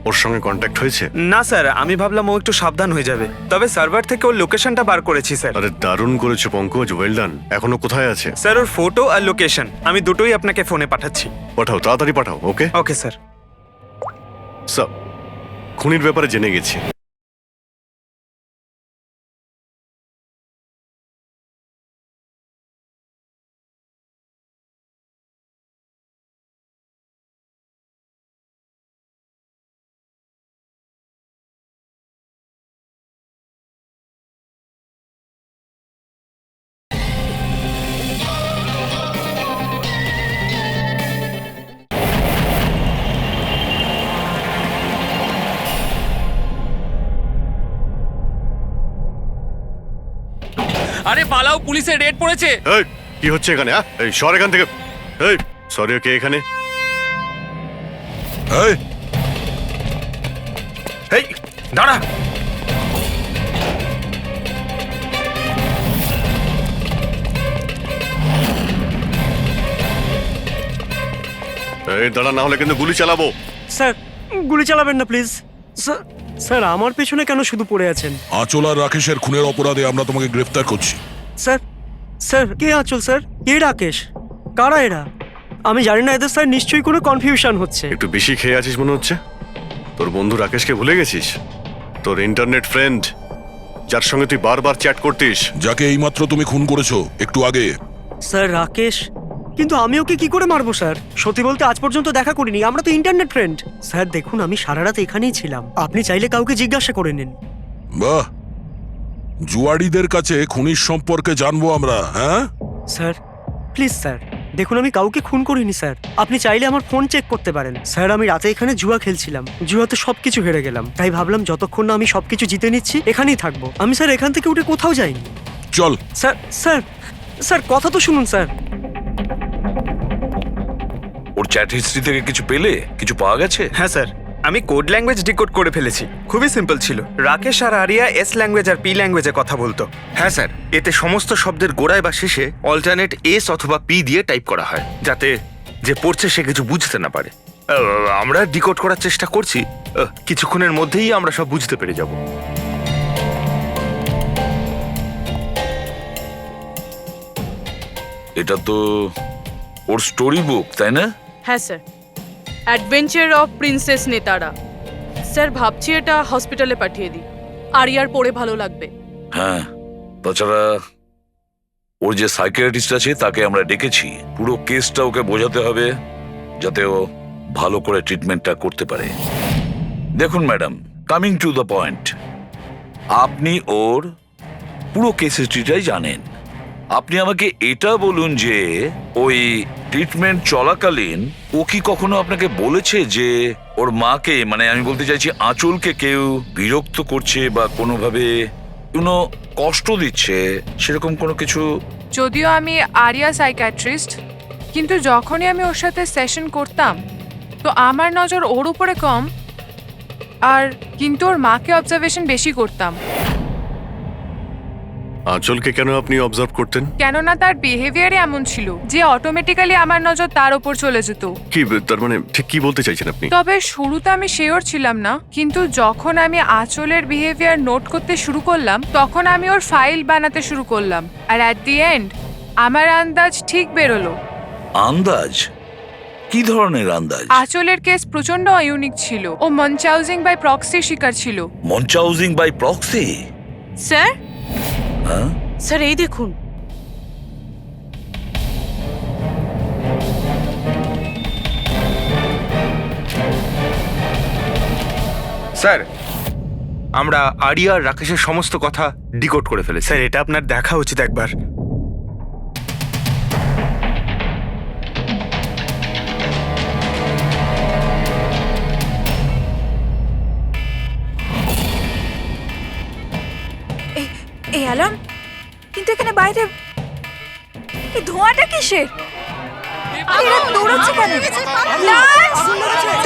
ওর সঙ্গে কন্ট্যাক্ট হয়েছে? না স্যার, আমি ভাবলাম ও একটু সাবধান হয়ে যাবে, তবে সার্ভার থেকে ওর লোকেশনটা বার করেছি স্যার। আরে দারুণ করেছো পঙ্কজ, ওয়েল ডান। এখনো কোথায় আছে? স্যার ওর ফটো আর লোকেশন আমি দুটোই আপনাকে ফোনে পাঠাচ্ছি। পাঠাও, তাড়াতাড়ি পাঠাও। ওকে ওকে স্যার। সব খুনির ব্যাপারে জেনে গেছি। আরে পালাও, পুলিশের রেড পড়েছে। এই কি হচ্ছে এখানে? এই সর এখান থেকে। এই সরি, কে এখানে? এই এই দাঁড়া, এই দাঁড়া, না হলে কিন্তু গুলি চালাবো। স্যার গুলি চালাবেন না প্লিজ। স্যার আমার পেছনে কেন শুধু পড়ে আছেন? আঁচল আর রাকেশের খুনের অপরাধে আমরা তোমাকে গ্রেফতার করছি। স্যার স্যার কে আঁচল স্যার? কে রাকেশ? কারা এরা? আমি জানি না এদের, স্যার নিশ্চয়ই কোনো কনফিউশন হচ্ছে। একটু বেশি খেয়ে আছিস মনে হচ্ছে। তোর বন্ধু রাকেশকে ভুলে গেছিস? তোর ইন্টারনেট ফ্রেন্ড, যার সঙ্গে তুই বারবার চ্যাট করতিস। যাকে এইমাত্র তুমি খুন করেছো একটু আগে। স্যার রাকেশ? কিন্তু আমি ওকে কি করে মারবো স্যার? সত্যি বলতে আজ পর্যন্ত দেখা করিনি, আমরা তো ইন্টারনেট ফ্রেন্ড। স্যার দেখুন, আমি সারা রাত এখানেই ছিলাম, আপনি চাইলে কাউকে জিজ্ঞাসা করে নিন। বাহ, জুয়াড়িদের কাছে খুনির সম্পর্কে জানবো আমরা। হ্যাঁ স্যার প্লিজ স্যার, দেখুন আমি কাউকে খুন করিনি স্যার, আপনি চাইলে আমার ফোন চেক করতে পারেন। স্যার আমি রাতে এখানে জুয়া খেলছিলাম, জুয়াতে সবকিছু হেরে গেলাম, তাই ভাবলাম যতক্ষণ না আমি সবকিছু জিতে নিচ্ছি এখানেই থাকবো। আমি স্যার এখান থেকে উঠে কোথাও যাইনি। চল। স্যার স্যার স্যার কথা তো শুনুন স্যার। ওর চ্যাট হিস্ট্রি থেকে কিছু পেলে? কিছু পাওয়া গেছে? হ্যাঁ স্যার, আমি কোড ল্যাঙ্গুয়েজ ডিকোড করে ফেলেছি। খুবই সিম্পল ছিল। রাকেশ আর আরিয়া এস ল্যাঙ্গুয়েজ আর পি ল্যাঙ্গুয়েজে কথা বলতো। হ্যাঁ স্যার, এতে সমস্ত শব্দের গোড়ায় বা শেষে অল্টারনেট এস অথবা পি দিয়ে টাইপ করা হয়, যাতে যে পড়ছে সে কিছু বুঝতে না পারে। আমরা ডিকোড করার চেষ্টা করছি, কিছুক্ষণের মধ্যেই আমরা সব বুঝতে পেরে যাব। এটা তো ওর স্টোরি বুক, তাই না? হ্যাঁ স্যার, অ্যাডভেঞ্চার অফ প্রিন্সেস নেতারা। স্যার ভাবছি এটা হসপিটালে পাঠিয়ে দিই, আরিয়ার পড়ে ভালো লাগবে। হ্যাঁ, তাছাড়া ওর যে সাইকিয়াট্রিস্ট আছে তাকে আমরা ডেকেছি। পুরো কেসটা ওকে বোঝাতে হবে, যাতে ও ভালো করে ট্রিটমেন্টটা করতে পারে। দেখুন madam, coming to the point, আপনি ওর পুরো কেস হিস্ট্রিটাই জানেন। আপনি আমাকে এটা বলুন যে ওই ট্রিটমেন্ট চলাকালীন ও কি কখনো আপনাকে বলেছে যে ওর মাকে, মানে আমি বলতে চাইছি আঁচলকে, কেউ বিরক্ত করছে বা কোনোভাবে কোনো কষ্ট দিচ্ছে, সেরকম কোনো কিছু? যদিও আমি আরিয়া সাইকিয়াট্রিস্ট, কিন্তু যখনই আমি ওর সাথে সেশন করতাম তো আমার নজর ওর উপরে কম, আর কিন্তু ওর মাকে অবজারভেশন বেশি করতাম। আঁচলকে কেন আপনি অবজার্ভ করতেন? কেননা তার বিহেভিয়ারে এমন ছিল যে অটোমেটিক্যালি আমার নজর তার উপর চলে যেত। কি তার মানে ঠিক কি বলতে চাইছেন আপনি? তবে শুরুতে আমি শিওর ছিলাম না, কিন্তু যখন আমি আঁচলের বিহেভিয়ার নোট করতে শুরু করলাম তখন আমি ওর ফাইল বানাতে শুরু করলাম, আর অ্যাট দি এন্ড আমার আন্দাজ ঠিক বেরোলো। আন্দাজ? কি ধরনের আন্দাজ? আঁচলের কেস প্রচন্ড ইউনিক ছিল। ও মনচাউজিং বাই প্রক্সির শিকার ছিল। মনচাউজিং বাই প্রক্সি? স্যার হ্যাঁ স্যার, এই দেখুন। স্যার, আমরা আরিয়া আর রাকেশের সমস্ত কথা ডিকোড করে ফেলেছি। স্যার এটা আপনার দেখা উচিত একবার। এই অ্যালার্ম, কিন্তু এখানে বাইরে এই ধোঁয়াটা কিসের? এরা দৌড়াচ্ছে কেন? Nurse!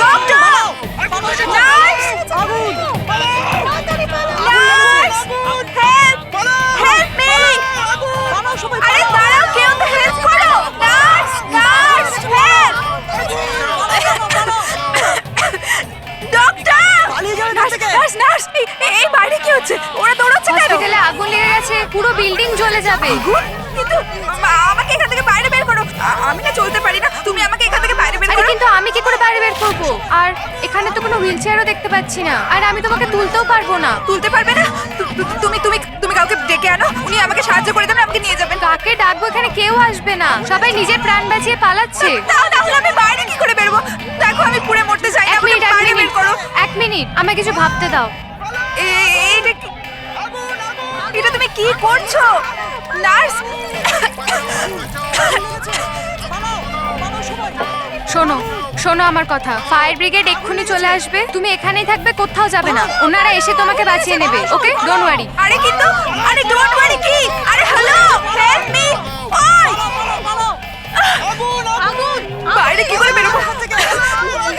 Doctor! Nurse! Nurse! Help! Help me! আরে দাঁড়াও, কেউ তো হেল্প করো! Nurse! Nurse! Help! Doctor! Nurse! Nurse! এই বাইরে কি হচ্ছে? ওরা দৌড়াচ্ছে কেন? হসপিটালে আগুন লেগে গেছে, পুরো বিল্ডিং জ্বলে যাবে। কিন্তু আমাকে এখান থেকে বাইরে বের করো। আমি না চলতে পারি না, তুমি আমাকে এখান থেকে বাইরে বের আরে করো। কিন্তু আমি কি করে বাইরে বের করব? আর এখানে তো কোনো হুইলচেয়ারও দেখতে পাচ্ছি না, আর আমি তোমাকে তুলতেও পারবো না। তুলতে পারবে না? তুমি তুমি তুমি কাউকে ডেকে আনো, উনি আমাকে সাহায্য করে দেবেন, আমাকে নিয়ে যাবেন। কাকে ডাকবো? এখানে কেউ আসবে না, সবাই নিজের প্রাণ বাঁচিয়ে পালাচ্ছে। তাহলে আমি বাইরে কি করে বেরোবো? দেখো আমি পুড়ে মরতে চাই না, এক মিনিট, আমাকে বাইরে বের করো। এক মিনিট, আমায় কিছু ভাবতে দাও। এটা তুমি কি করছো নার্স? শোনো শোনো আমার কথা, ফায়ার ব্রিগেড এক্ষুনি চলে আসবে, তুমি এখানেই থাকবে, কোথাও যাবে না, ওনারা এসে তোমাকে বাঁচিয়ে নেবে, ওকে? Don't worry. আরে কিন্তু আরে ডোন্ট ওয়ারি কি? আরে হ্যালো, হেল্প মি! ওই আগুন! বাইরে কি করে বেরোবো?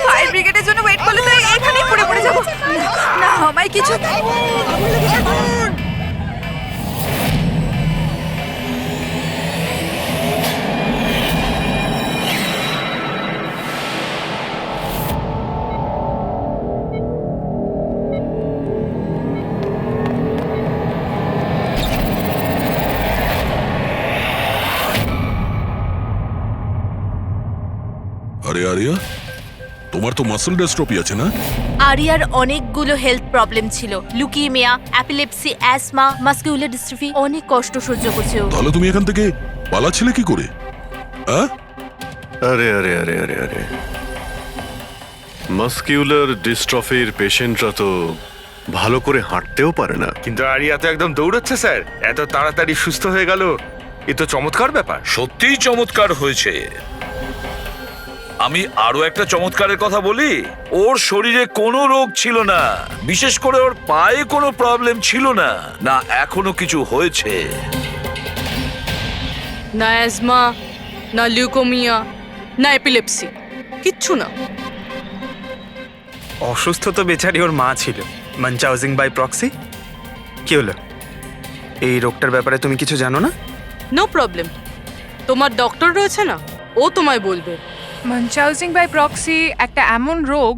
ফায়ার ব্রিগেডের জন্য ওয়েট করলে তো এখানেই পড়ে যাবো। না আমায় কিছু আরে আরিয়া, তোমার তো মাসল ডেস্ট্রপি আছে না? আরিয়ার অনেকগুলো হেলথ প্রবলেম ছিল, লুকিমিয়া, অ্যাপিলেপসি, অ্যাসমা, মাসকিউলার ডিস্ট্রফি, অনেক কষ্ট সহ্য করছে ও। তাহলে তুমি এখান থেকে পালাচ্ছিলে কি করে? আরে আরে আরে আরে আরে মাসকিউলার ডিস্ট্রফির পেশেন্টরা তো ভালো করে হাঁটতেও পারে না। কিন্তু আরিয়া তো একদম দৌড়চ্ছে স্যার, এত তাড়াতাড়ি সুস্থ হয়ে গেল, এ তো চমৎকার ব্যাপার। সত্যিই চমৎকার হয়েছে। আমি আরো একটা চমৎকারের কথা বলি, ওর শরীরে কোনো রোগ ছিল না, বিশেষ করে ওর পায়ে কোনো প্রবলেম ছিল না, না এখনো কিছু হয়েছে। না অ্যাজমা, না লিউকোমিয়া, না এপিলেপসি, কিচ্ছু না। অসুস্থ তো বেচারি ওর মা ছিল, মানচাউজিং বাই প্রক্সি। কি হলো, এই রোগটার ব্যাপারে তুমি কিছু জানো না? নো প্রবলেম, তোমার ডক্টর রয়েছে না, ও তোমায় বলবে। মানচাউজিং বাই প্রক্সি একটা এমন রোগ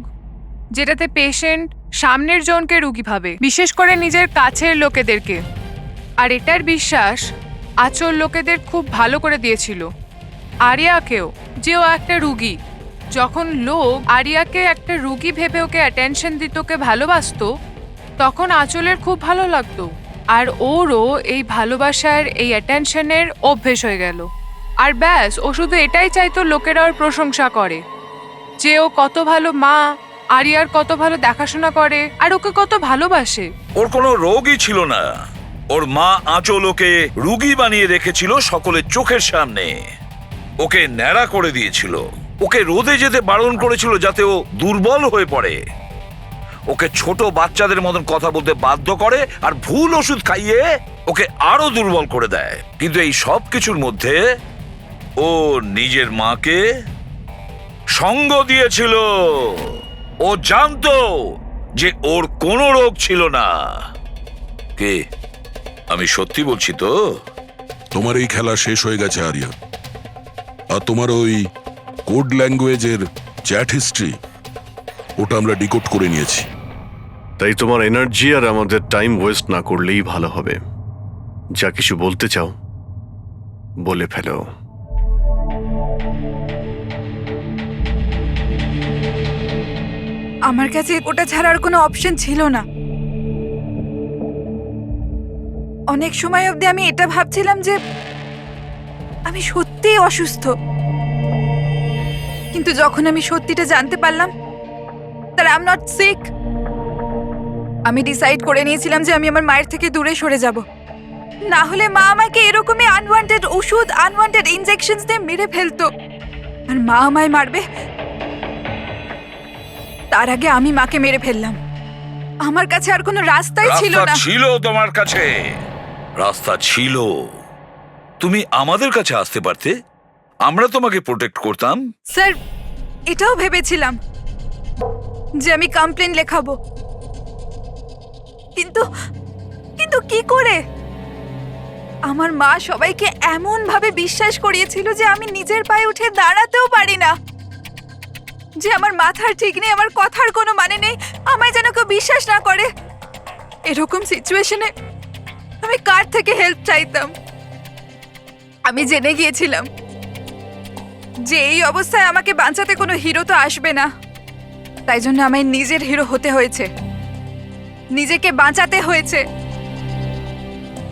যেটাতে পেশেন্ট সামনের জনকে রোগী ভাবে, বিশেষ করে নিজের কাছের লোকেদেরকে। আর এটার বিশ্বাস আচল লোকেদের খুব ভালো করে দিয়েছিল আরিয়াকেও, যে ও একটা রুগী। যখন লোক আরিয়াকে একটা রুগী ভেবে ওকে অ্যাটেনশন দিত, ওকে ভালোবাসতো, তখন আচলের খুব ভালো লাগতো। আর ওরও এই ভালোবাসার, এই অ্যাটেনশনের অভ্যেস হয়ে গেল। আর ব্যাস, ও শুধু এটাই চাইতো লোকেরা ওর প্রশংসা করে, যে ও কত ভালো মা, আরিয়ার কত ভালো দেখাশোনা করে, আর ওকে কত ভালোবাসে। ওর কোনো রোগই ছিল না, ওর মা আঁচল ওকে রুগী বানিয়ে রেখেছিল সকলের চোখের সামনে। ওকে ন্যাড়া করে দিয়েছিল, ওকে রোদে যেতে বারণ করেছিল যাতে ও দুর্বল হয়ে পড়ে, ওকে ছোট বাচ্চাদের মতন কথা বলতে বাধ্য করে, আর ভুল ওষুধ খাইয়ে ওকে আরো দুর্বল করে দেয়। কিন্তু এই সব কিছুর মধ্যে ও নিজের মাকে সঙ্গ দিয়েছিল। ও জানতো যে ওর কোনো রোগ ছিল না। কে, আমি সত্যি বলছি তো? তোমার এই খেলা শেষ হয়ে গেছে আরিয়া, আর তোমার ওই কোড ল্যাঙ্গুয়েজের চ্যাট হিস্ট্রি, ওটা আমরা ডিকোড করে নিয়েছি। তাই তোমার এনার্জি আর আমাদের টাইম ওয়েস্ট না করলেই ভালো হবে। যা কিছু বলতে চাও বলে ফেলো। আমার কাছে ওটা ছাড়ার কোনো অপশন ছিল না। অনেক সময় অবধি আমি এটা ভাবছিলাম যে আমি সত্যিই অসুস্থ, কিন্তু যখন আমি সত্যিটা জানতে পারলাম that I'm not sick, আমি ডিসাইড করে নিয়েছিলাম যে আমি আমার মায়ের থেকে দূরে সরে যাব। না হলে মা আমাকে এরকমই আনওয়ান্টেড ওষুধ, আনওয়ান্টেড ইনজেকশনস দিয়ে মেরে ফেলতো। আর মা আমায় মারবে, তার আগে আমি মাকে মেরে ফেললাম। আমার কাছে আর কোনো রাস্তাই ছিল না। ছিল তোমার কাছে, রাস্তা ছিল। তুমি আমাদের কাছে আসতে পারতে, আমরা তোমাকে প্রোটেক্ট করতাম। স্যার, এটাও ভেবেছিলাম যে আমি কমপ্লেন লেখাবো, কিন্তু কিন্তু কি করে? আমার মা সবাইকে এমন ভাবে বিশ্বাস করিয়েছিল যে আমি নিজের পায়ে উঠে দাঁড়াতেও পারি না, যে আমার মাথার ঠিক নেই, আমার কথার কোনো মানে নেই, আমায় যেন কেউ বিশ্বাস না করে। এরকম সিচুয়েশনে আমি কার থেকে হেল্প চাইতাম? আমি জেনে গিয়েছিলাম যে এই অবস্থায় আমাকে বাঁচাতে কোনো হিরো তো আসবে না, তাই জন্য আমায় নিজের হিরো হতে হয়েছে, নিজেকে বাঁচাতে হয়েছে।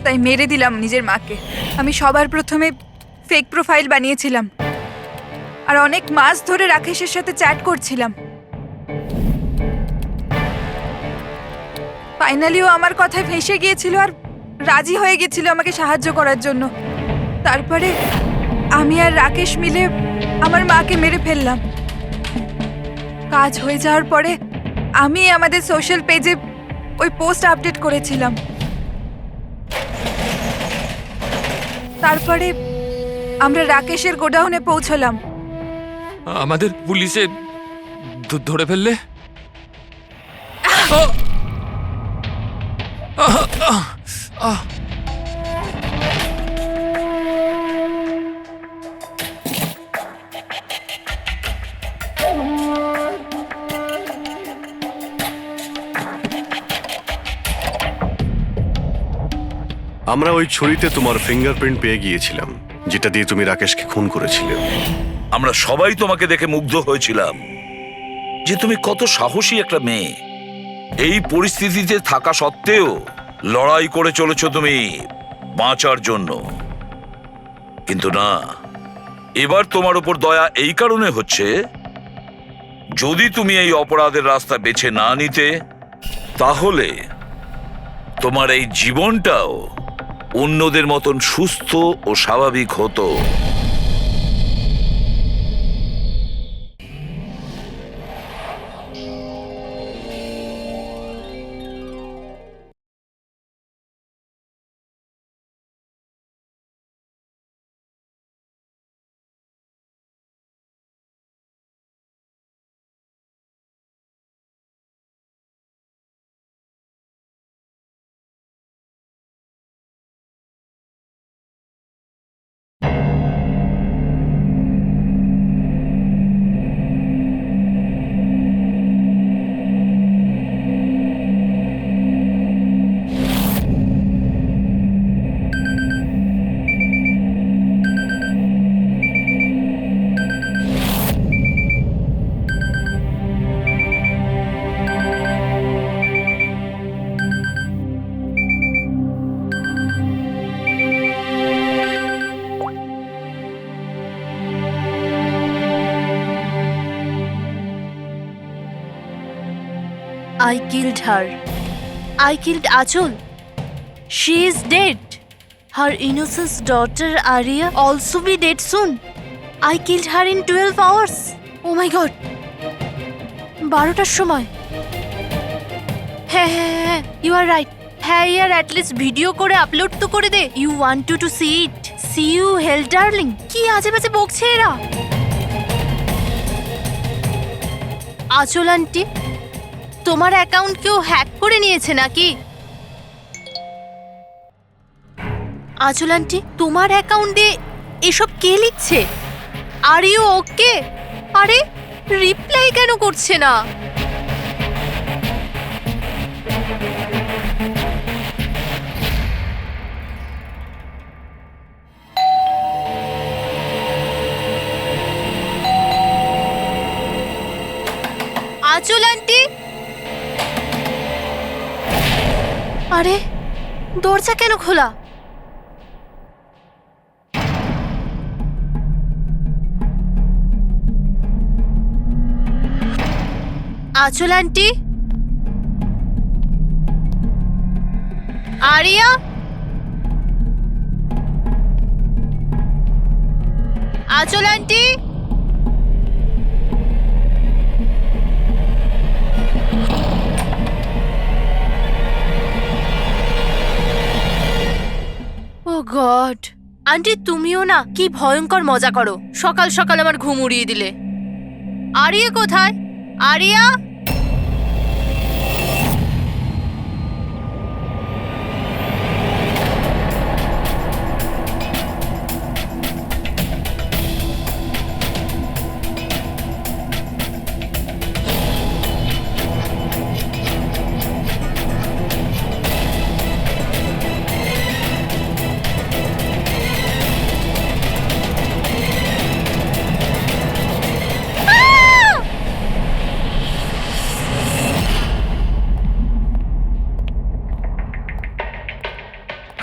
তাই মেরে দিলাম নিজের মাকে। আমি সবার প্রথমে ফেক প্রোফাইল বানিয়েছিলাম, আর অনেক মাস ধরে রাকেশের সাথে চ্যাট করছিলাম। ফাইনালিও আমার কথায় ফেঁসে গিয়েছিল আর রাজি হয়ে গেছিল আমাকে সাহায্য করার জন্য। তারপরে আমি আর রাকেশ মিলে আমার মাকে মেরে ফেললাম। কাজ হয়ে যাওয়ার পরে আমি আমাদের সোশ্যাল পেজে ওই পোস্ট আপডেট করেছিলাম। তারপরে আমরা রাকেশের গোডাউনে পৌঁছলাম। আমাদের পুলিশে ধরে ফেললে? আমরা ওই ছুরিতে তোমার ফিঙ্গারপ্রিন্ট পেয়ে গিয়েছিলাম, যেটা দিয়ে তুমি রাকেশকে খুন করেছিলে। আমরা সবাই তোমাকে দেখে মুগ্ধ হয়েছিলাম যে তুমি কত সাহসী একটা মেয়ে। এই পরিস্থিতিতে থাকা সত্ত্বেও লড়াই করে চলেছ তুমি বাঁচার জন্য। কিন্তু না, এবার তোমার উপর দয়া এই কারণে হচ্ছে, যদি তুমি এই অপরাধের রাস্তা বেছে না নিতে, তাহলে তোমার এই জীবনটাও অন্যদের মতন সুস্থ ও স্বাভাবিক হতো। I killed her. I killed Achol. She is dead. Her innocent daughter Arya also be dead soon. I killed her in 12 hours. Oh my god. 12টার সময়। হ্যাঁ, you are right. হ্যাঁ ইয়ার অ্যাটলিস্ট ভিডিও করে আপলোড তো করে দে। You want to see it. See you hell darling. কি আজে বাজে বকছে এরা। আচল আন্টি, তোমার অ্যাকাউন্ট কেউ হ্যাক করে নিয়েছে নাকি? আচল আন্টি, তোমার অ্যাকাউন্টে এসব কে লিখছে? Are you okay? আরে রিপ্লাই কেন করছে না? আচল আন্টি, আরে দরজা কেন খোলা? আচল আন্টি, আরিয়া, আচল আন্টি, ও গড, আন্টি তুমিও না কি ভয়ঙ্কর মজা করো। সকাল সকাল আমার ঘুম উড়িয়ে দিলে। আরিয়া কোথায়? আরিয়া,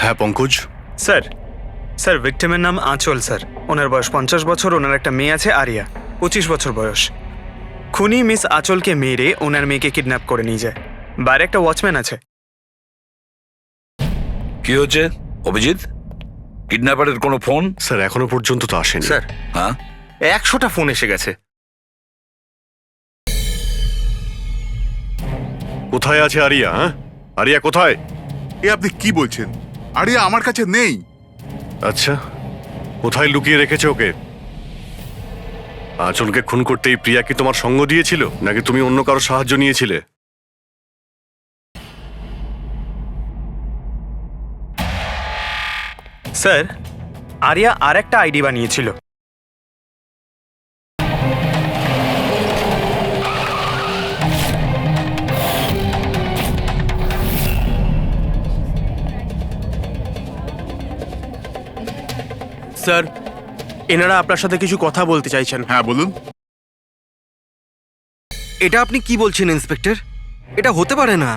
হ্যাঁ পঙ্কজ। স্যার ভিক্টিমের নাম আঁচল স্যার। ওনার বয়স 50 বছর। ওনার একটা মেয়ে আছে আরিয়া, 25 বছর বয়স। খুনি মিস আঁচলকে মেরে ওনার মেয়েকে কিডন্যাপ করে নিয়ে যায়। বাইরে একটা ওয়াচম্যান আছে। কি হচ্ছে অভিজিৎ? কিডন্যাপারের কোনো ফোন? স্যার এখনো পর্যন্ত তো আসেনি। স্যার হ্যাঁ, 100টা ফোন এসে গেছে। কোথায় আছে আরিয়া? হ্যাঁ, আরিয়া কোথায়? এ আপনি কি বলছেন? আরিয়া আমার কাছে নেই। আচ্ছা, কোথায় লুকিয়ে রেখেছে ওকে? আঁচলকে খুন করতে এই প্রিয়া কি তোমার সঙ্গ দিয়েছিল, নাকি তুমি অন্য কারো সাহায্য নিয়েছিলে? স্যার, আরিয়া আর একটা আইডি বানিয়েছিল। স্যার, এনারা আপনার সাথে কিছু কথা বলতে চাইছেন। হ্যাঁ বলুন। এটা আপনি কি বলছেন ইন্সপেক্টর? এটা হতে পারে না।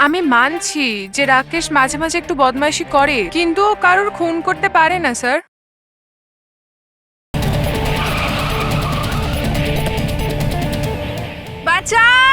আমি মানছি যে রাকেশ মাঝে মাঝে একটু বদমাইশি করে, কিন্তু ও কারোর খুন করতে পারে না স্যার। বাঁচাও!